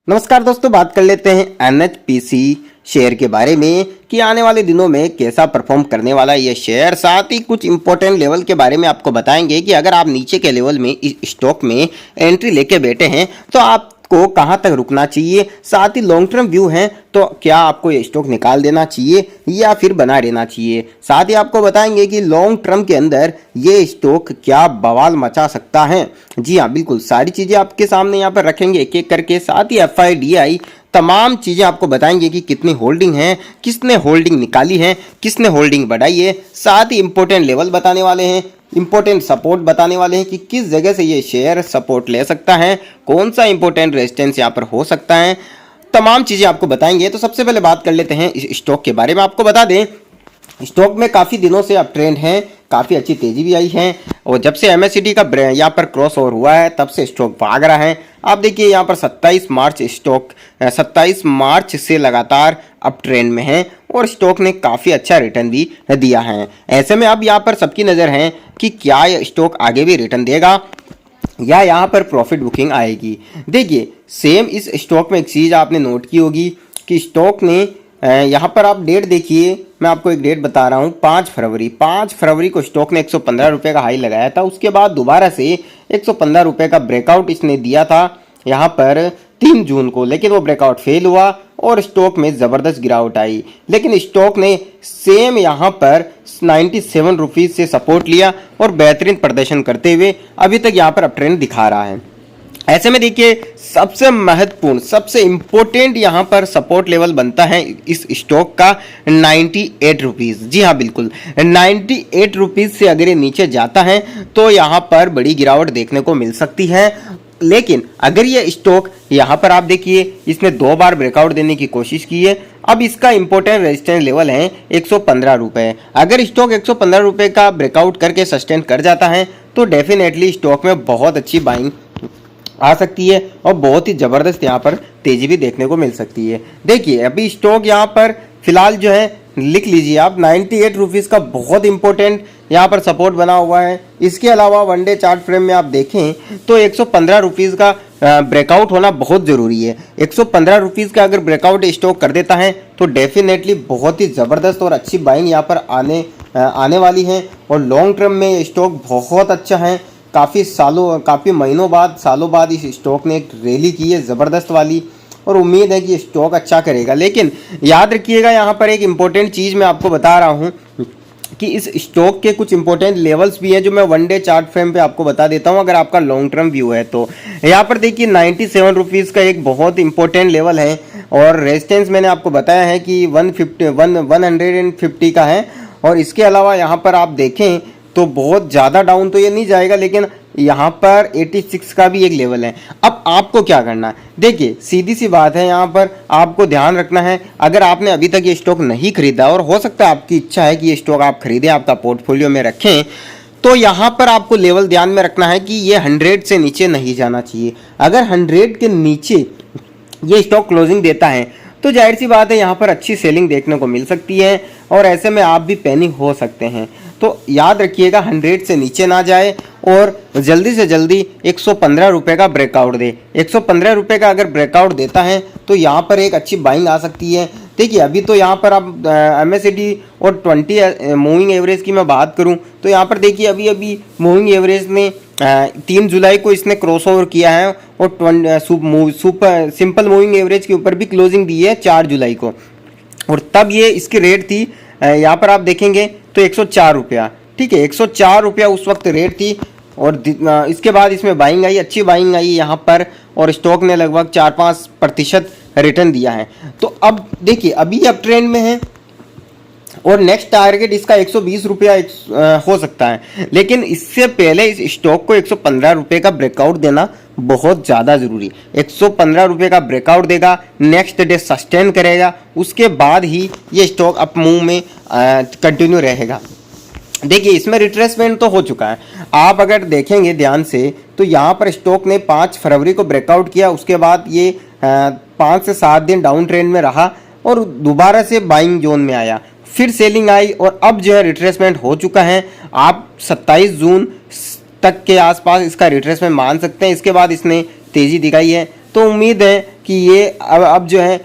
नमस्कार दोस्तों, बात कर लेते हैं एनएचपीसी शेयर के बारे में कि आने वाले दिनों में कैसा परफॉर्म करने वाला है ये शेयर। साथ ही कुछ इंपॉर्टेंट लेवल के बारे में आपको बताएंगे कि अगर आप नीचे के लेवल में इस स्टॉक में एंट्री लेके बैठे हैं तो आपको कहां तक रुकना चाहिए। साथ ही लॉन्ग टर्म व्यू है तो क्या आपको ये स्टॉक निकाल देना चाहिए या फिर बना रहना चाहिए। साथ ही आपको बताएंगे कि लॉन्ग टर्म के अंदर ये स्टॉक क्या बवाल मचा सकता है। जी हाँ, बिल्कुल सारी चीज़ें आपके सामने यहाँ पर रखेंगे एक एक करके। साथ ही एफआईडीआई तमाम चीज़ें आपको बताएंगे कि कितनी होल्डिंग है, किसने होल्डिंग निकाली है, किसने होल्डिंग बढ़ाई है। साथ ही इंपॉर्टेंट लेवल बताने वाले हैं, इंपॉर्टेंट सपोर्ट बताने वाले हैं कि किस जगह से ये शेयर सपोर्ट ले सकता है, कौन सा इंपॉर्टेंट रेजिस्टेंस यहाँ पर हो सकता है। तमाम चीज़ें आपको बताएंगे। तो सबसे पहले बात कर लेते हैं इस स्टॉक के बारे में। आपको बता दें स्टॉक में काफ़ी दिनों से अप ट्रेंड है, काफ़ी अच्छी तेज़ी भी आई है और जब से एमएससीडी का यहाँ पर क्रॉस ओवर हुआ है तब से स्टॉक भाग रहा है। आप देखिए यहाँ पर 27 मार्च से लगातार अप ट्रेंड में है और स्टॉक ने काफ़ी अच्छा रिटर्न भी दिया है। ऐसे में अब यहाँ पर सबकी नज़र है कि क्या ये स्टॉक आगे भी रिटर्न देगा या यहाँ पर प्रॉफिट बुकिंग आएगी। देखिए सेम इस स्टॉक में एक चीज़ आपने नोट की होगी कि स्टॉक ने यहाँ पर आप डेट देखिए, मैं आपको एक डेट बता रहा हूँ। 5 फरवरी को स्टॉक ने 115 रुपये का हाई लगाया था। उसके बाद दोबारा से 115 रुपये का ब्रेकआउट इसने दिया था यहाँ पर 3 जून को, लेकिन वो ब्रेकआउट फेल हुआ और स्टॉक में ज़बरदस्त गिरावट आई। लेकिन स्टॉक ने सेम यहाँ पर 97 रुपीज़ से सपोर्ट लिया और बेहतरीन प्रदर्शन करते हुए अभी तक यहाँ पर अप ट्रेंड दिखा रहा है। ऐसे में देखिए सबसे महत्वपूर्ण, सबसे इंपॉर्टेंट यहाँ पर सपोर्ट लेवल बनता है इस स्टॉक का 98 रुपीज़। जी हाँ, बिल्कुल 98 रुपीज़ से अगर ये नीचे जाता है तो यहाँ पर बड़ी गिरावट देखने को मिल सकती है। लेकिन अगर ये स्टॉक यहाँ पर आप देखिए इसने 2 बार ब्रेकआउट देने की कोशिश की है। अब इसका इंपॉर्टेंट रेजिस्टेंस लेवल है 115 रुपये। अगर स्टॉक 115 रुपये का ब्रेकआउट करके सस्टेन कर जाता है तो डेफिनेटली स्टॉक में बहुत अच्छी बाइंग आ सकती है और बहुत ही ज़बरदस्त यहाँ पर तेज़ी भी देखने को मिल सकती है। देखिए अभी स्टॉक यहाँ पर फिलहाल जो है लिख लीजिए आप 98 रुपीज़ का बहुत इंपॉर्टेंट यहाँ पर सपोर्ट बना हुआ है। इसके अलावा वन डे चार्ट फ्रेम में आप देखें तो 115 रुपीज़ का ब्रेकआउट होना बहुत ज़रूरी है। 115 रुपीज़ का अगर ब्रेकआउट स्टॉक कर देता है तो डेफिनेटली बहुत ही ज़बरदस्त और अच्छी बाइंग यहाँ पर आने वाली है और लॉन्ग टर्म में ये स्टॉक बहुत अच्छा है। काफ़ी महीनों बाद, सालों बाद इस स्टॉक ने एक रैली की है ज़बरदस्त वाली और उम्मीद है कि स्टॉक अच्छा करेगा। लेकिन याद रखिएगा यहाँ पर एक इम्पोर्टेंट चीज़ मैं आपको बता रहा हूँ कि इस स्टॉक के कुछ इंपॉर्टेंट लेवल्स भी हैं जो मैं वन डे चार्ट फ्रेम पे आपको बता देता हूँ अगर आपका लॉन्ग टर्म व्यू है तो। यहाँ पर देखिए 97 रुपीज़ का एक बहुत इंपॉर्टेंट लेवल है और रेजिस्टेंस मैंने आपको बताया है कि 150 का है। और इसके अलावा यहाँ पर आप देखें तो बहुत ज़्यादा डाउन तो ये नहीं जाएगा, लेकिन यहाँ पर 86 का भी एक लेवल है। अब आपको क्या करना है, देखिए सीधी सी बात है, यहाँ पर आपको ध्यान रखना है अगर आपने अभी तक ये स्टॉक नहीं खरीदा और हो सकता है आपकी इच्छा है कि ये स्टॉक आप खरीदें, आपका पोर्टफोलियो में रखें, तो यहाँ पर आपको लेवल ध्यान में रखना है कि ये 100 से नीचे नहीं जाना चाहिए। अगर 100 के नीचे ये स्टॉक क्लोजिंग देता है तो जाहिर सी बात है यहाँ पर अच्छी सेलिंग देखने को मिल सकती है और ऐसे में आप भी पैनिक हो सकते हैं। तो याद रखिएगा 100 से नीचे ना जाए और जल्दी से जल्दी 115 रुपये का ब्रेकआउट दे। 115 रुपये का अगर ब्रेकआउट देता है तो यहाँ पर एक अच्छी बाइंग आ सकती है। देखिए अभी तो यहाँ पर आप एमएससीडी और 20 मूविंग एवरेज की मैं बात करूँ तो यहाँ पर देखिए अभी मूविंग एवरेज ने 3 जुलाई को इसने क्रॉस ओवर किया है और सुपर सिंपल मूविंग एवरेज के ऊपर भी क्लोजिंग दी है 4 जुलाई को और तब ये इसकी रेट थी यहाँ पर आप देखेंगे तो 104 रुपया। ठीक है, 104 रुपया उस वक्त रेट थी और इसके बाद इसमें बाइंग आई, अच्छी बाइंग आई यहाँ पर और स्टॉक ने लगभग 4-5% रिटर्न दिया है। तो अब देखिए अभी अप ट्रेंड में है और नेक्स्ट टारगेट इसका 120 रुपया हो सकता है, लेकिन इससे पहले इस स्टॉक को 115 रुपये का ब्रेकआउट देना बहुत ज़्यादा ज़रूरी। 115 रुपये का ब्रेकआउट देगा, नेक्स्ट डे सस्टेन करेगा, उसके बाद ही ये स्टॉक अप मूव में कंटिन्यू रहेगा। देखिए इसमें रिट्रेसमेंट तो हो चुका है, आप अगर देखेंगे ध्यान से तो यहाँ पर स्टॉक ने 5 फरवरी को ब्रेकआउट किया, उसके बाद ये 5 से 7 दिन डाउन ट्रेंड में रहा और दोबारा से बाइंग जोन में आया, फिर सेलिंग आई और अब जो है रिट्रेसमेंट हो चुका है। आप 27 जून तक के आसपास इसका रिट्रेसमेंट मान सकते हैं। इसके बाद इसने तेज़ी दिखाई है, तो उम्मीद है कि ये अब जो है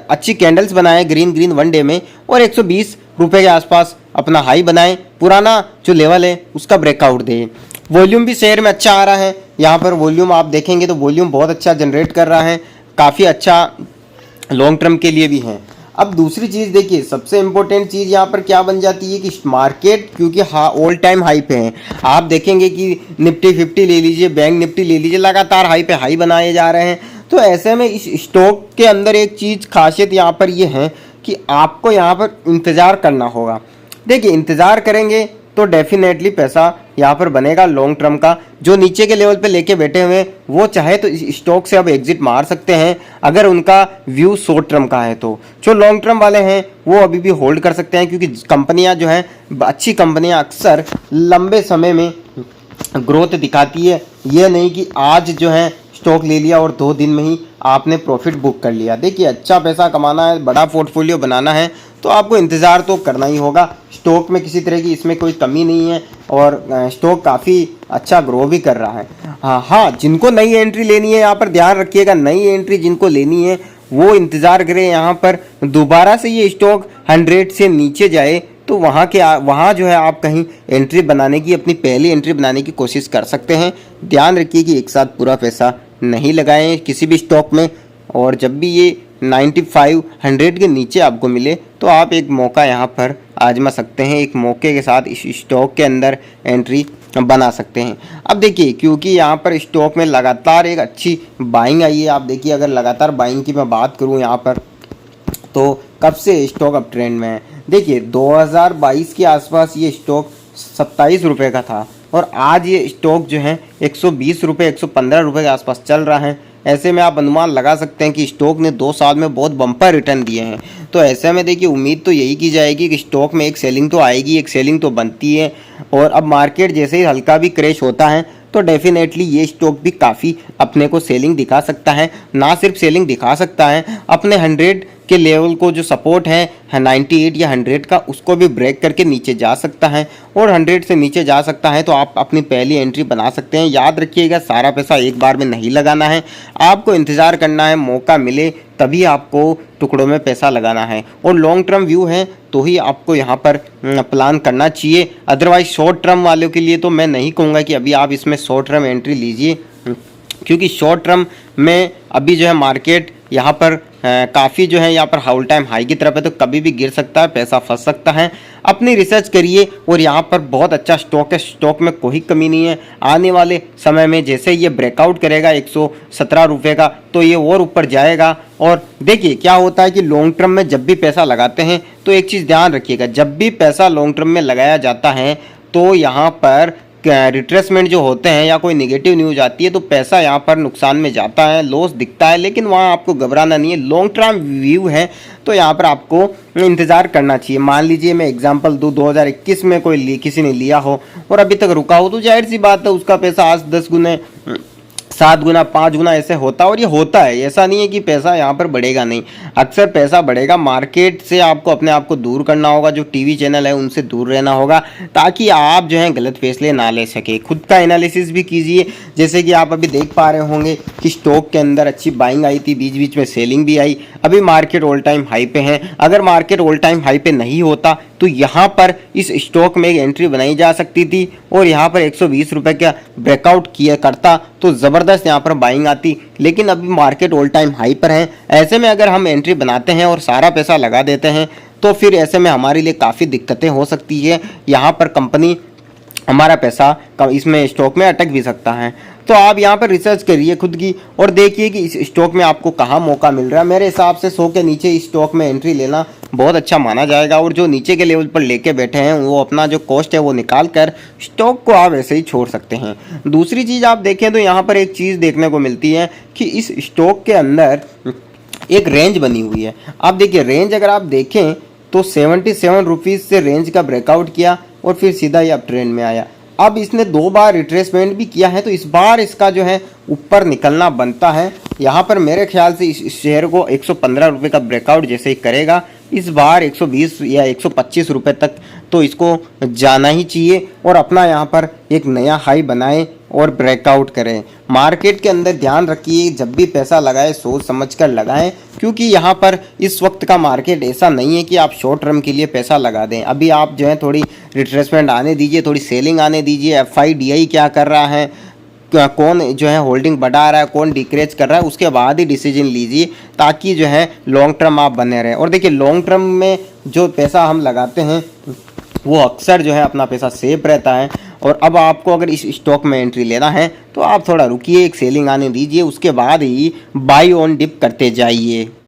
अच्छी कैंडल्स बनाए ग्रीन ग्रीन वन डे में, और 120 रुपये के आसपास अपना हाई बनाए, पुराना जो लेवल है उसका ब्रेकआउट दे। वॉल्यूम भी शेयर में अच्छा आ रहा है, यहाँ पर वॉल्यूम आप देखेंगे तो वॉल्यूम बहुत अच्छा जनरेट कर रहा है, काफ़ी अच्छा लॉन्ग टर्म के लिए भी है। अब दूसरी चीज़ देखिए, सबसे इंपॉर्टेंट चीज़ यहाँ पर क्या बन जाती है कि मार्केट क्योंकि ऑल टाइम हाई पे है, आप देखेंगे कि निफ्टी 50 ले लीजिए, बैंक निफ्टी ले लीजिए, लगातार हाई पे हाई बनाए जा रहे हैं। तो ऐसे में इस स्टॉक के अंदर एक चीज़ खासियत यहाँ पर ये है कि आपको यहाँ पर इंतज़ार करना होगा। देखिए इंतज़ार करेंगे तो डेफिनेटली पैसा यहाँ पर बनेगा लॉन्ग टर्म का। जो नीचे के लेवल पे लेके बैठे हुए हैं वो चाहे तो इस स्टॉक से अब एग्जिट मार सकते हैं, अगर उनका व्यू शॉर्ट टर्म का है। तो जो लॉन्ग टर्म वाले हैं वो अभी भी होल्ड कर सकते हैं, क्योंकि कंपनियां जो हैं, अच्छी कंपनियां अक्सर लंबे समय में ग्रोथ दिखाती है। ये नहीं कि आज जो है स्टॉक ले लिया और 2 दिन में ही आपने प्रॉफिट बुक कर लिया। देखिए अच्छा पैसा कमाना है, बड़ा पोर्टफोलियो बनाना है तो आपको इंतज़ार तो करना ही होगा। स्टॉक में किसी तरह की इसमें कोई कमी नहीं है और स्टॉक काफ़ी अच्छा ग्रो भी कर रहा है। हाँ, जिनको नई एंट्री लेनी है यहाँ पर ध्यान रखिएगा, नई एंट्री जिनको लेनी है वो इंतज़ार करें। यहाँ पर दोबारा से ये स्टॉक 100 से नीचे जाए तो वहाँ जो है आप कहीं एंट्री बनाने की, अपनी पहली एंट्री बनाने की कोशिश कर सकते हैं। ध्यान रखिए कि एक साथ पूरा पैसा नहीं लगाएं किसी भी स्टॉक में, और जब भी ये 95 100 के नीचे आपको मिले तो आप एक मौका यहाँ पर आजमा सकते हैं, एक मौके के साथ इस स्टॉक के अंदर एंट्री बना सकते हैं। अब देखिए क्योंकि यहाँ पर स्टॉक में लगातार एक अच्छी बाइंग आई है, आप देखिए अगर लगातार बाइंग की मैं बात करूँ यहाँ पर तो कब से स्टॉक अप ट्रेंड में है। देखिए 2022 के आसपास ये स्टॉक 27 रुपये का था और आज ये स्टॉक जो है 120 रुपये 115 रुपये के आसपास चल रहा है। ऐसे में आप अनुमान लगा सकते हैं कि स्टॉक ने 2 साल में बहुत बम्पर रिटर्न दिए हैं। तो ऐसे में देखिए उम्मीद तो यही की जाएगी कि स्टॉक में एक सेलिंग तो आएगी, एक सेलिंग तो बनती है। और अब मार्केट जैसे ही हल्का भी क्रैश होता है तो डेफिनेटली ये स्टॉक भी काफ़ी अपने को सेलिंग दिखा सकता है। ना सिर्फ सेलिंग दिखा सकता है, अपने 100 के लेवल को जो सपोर्ट है 98 या 100 का, उसको भी ब्रेक करके नीचे जा सकता है और 100 से नीचे जा सकता है तो आप अपनी पहली एंट्री बना सकते हैं। याद रखिएगा सारा पैसा एक बार में नहीं लगाना है, आपको इंतज़ार करना है, मौका मिले तभी आपको टुकड़ों में पैसा लगाना है और लॉन्ग टर्म व्यू है तो ही आपको यहाँ पर प्लान करना चाहिए। अदरवाइज शॉर्ट टर्म वालों के लिए तो मैं नहीं कहूँगा कि अभी आप इसमें शॉर्ट टर्म एंट्री लीजिए, क्योंकि शॉर्ट टर्म में अभी जो है मार्केट यहाँ पर काफ़ी जो है यहाँ पर ऑल टाइम हाई की तरफ है, तो कभी भी गिर सकता है, पैसा फंस सकता है। अपनी रिसर्च करिए और यहाँ पर बहुत अच्छा स्टॉक है, स्टॉक में कोई कमी नहीं है। आने वाले समय में जैसे ये ब्रेकआउट करेगा 117 रुपये का तो ये और ऊपर जाएगा। और देखिए क्या होता है कि लॉन्ग टर्म में जब भी पैसा लगाते हैं तो एक चीज़ ध्यान रखिएगा, जब भी पैसा लॉन्ग टर्म में लगाया जाता है तो यहाँ पर रिट्रेसमेंट जो होते हैं या कोई नेगेटिव न्यूज आती है तो पैसा यहाँ पर नुकसान में जाता है, लॉस दिखता है, लेकिन वहाँ आपको घबराना नहीं है। लॉन्ग टर्म व्यू है तो यहाँ पर आपको इंतज़ार करना चाहिए। मान लीजिए मैं एग्जांपल दूँ, 2021 में किसी ने लिया हो और अभी तक रुका हो तो जाहिर सी बात है उसका पैसा आज 10 गुने 7 गुना 5 गुना ऐसे होता है। और ये होता है, ऐसा नहीं है कि पैसा यहाँ पर बढ़ेगा नहीं, अक्सर पैसा बढ़ेगा। मार्केट से आपको अपने आप को दूर करना होगा, जो टीवी चैनल है उनसे दूर रहना होगा ताकि आप जो है गलत फैसले ना ले सके। खुद का एनालिसिस भी कीजिए, जैसे कि आप अभी देख पा रहे होंगे कि स्टॉक के अंदर अच्छी बाइंग आई थी, बीच बीच में सेलिंग भी आई, अभी मार्केट ऑल टाइम हाई पे है। अगर मार्केट ऑल टाइम हाई पे नहीं होता तो यहाँ पर इस स्टॉक में एक एंट्री बनाई जा सकती थी और यहाँ पर 120 रुपये का ब्रेकआउट किया करता तो ज़बरदस्त यहाँ पर बाइंग आती, लेकिन अभी मार्केट ऑल टाइम हाई पर है। ऐसे में अगर हम एंट्री बनाते हैं और सारा पैसा लगा देते हैं तो फिर ऐसे में हमारे लिए काफ़ी दिक्कतें हो सकती है। यहाँ पर कंपनी हमारा पैसा इसमें स्टॉक में अटक भी सकता है। तो आप यहाँ पर रिसर्च करिए खुद की और देखिए कि इस स्टॉक में आपको कहाँ मौका मिल रहा है। मेरे हिसाब से 100 के नीचे इस स्टॉक में एंट्री लेना बहुत अच्छा माना जाएगा और जो नीचे के लेवल पर लेके बैठे हैं वो अपना जो कॉस्ट है वो निकाल कर स्टॉक को आप ऐसे ही छोड़ सकते हैं। दूसरी चीज़ आप देखें तो यहाँ पर एक चीज़ देखने को मिलती है कि इस स्टॉक के अंदर एक रेंज बनी हुई है। आप देखिए रेंज अगर आप देखें तो 77 रुपीज़ से रेंज का ब्रेकआउट किया और फिर सीधा ही अप ट्रेंड में आया। अब इसने 2 बार रिट्रेसमेंट भी किया है तो इस बार इसका जो है ऊपर निकलना बनता है। यहाँ पर मेरे ख्याल से इस शेयर को 115 रुपये का ब्रेकआउट जैसे ही करेगा इस बार 120 या 125 रुपये तक तो इसको जाना ही चाहिए और अपना यहाँ पर एक नया हाई बनाए और ब्रेकआउट करें। मार्केट के अंदर ध्यान रखिए, जब भी पैसा लगाएं सोच समझ कर लगाएं, क्योंकि यहाँ पर इस वक्त का मार्केट ऐसा नहीं है कि आप शॉर्ट टर्म के लिए पैसा लगा दें। अभी आप जो है थोड़ी रिट्रेसमेंट आने दीजिए, थोड़ी सेलिंग आने दीजिए। FIDI क्या कर रहा है, कौन जो है होल्डिंग बढ़ा रहा है, कौन डिक्रेज कर रहा है, उसके बाद ही डिसीजन लीजिए, ताकि जो है लॉन्ग टर्म आप बने रहें। और देखिए लॉन्ग टर्म में जो पैसा हम लगाते हैं वो अक्सर जो है अपना पैसा सेफ रहता है। और अब आपको अगर इस स्टॉक में एंट्री लेना है तो आप थोड़ा रुकिए, एक सेलिंग आने दीजिए, उसके बाद ही बाई ऑन डिप करते जाइए।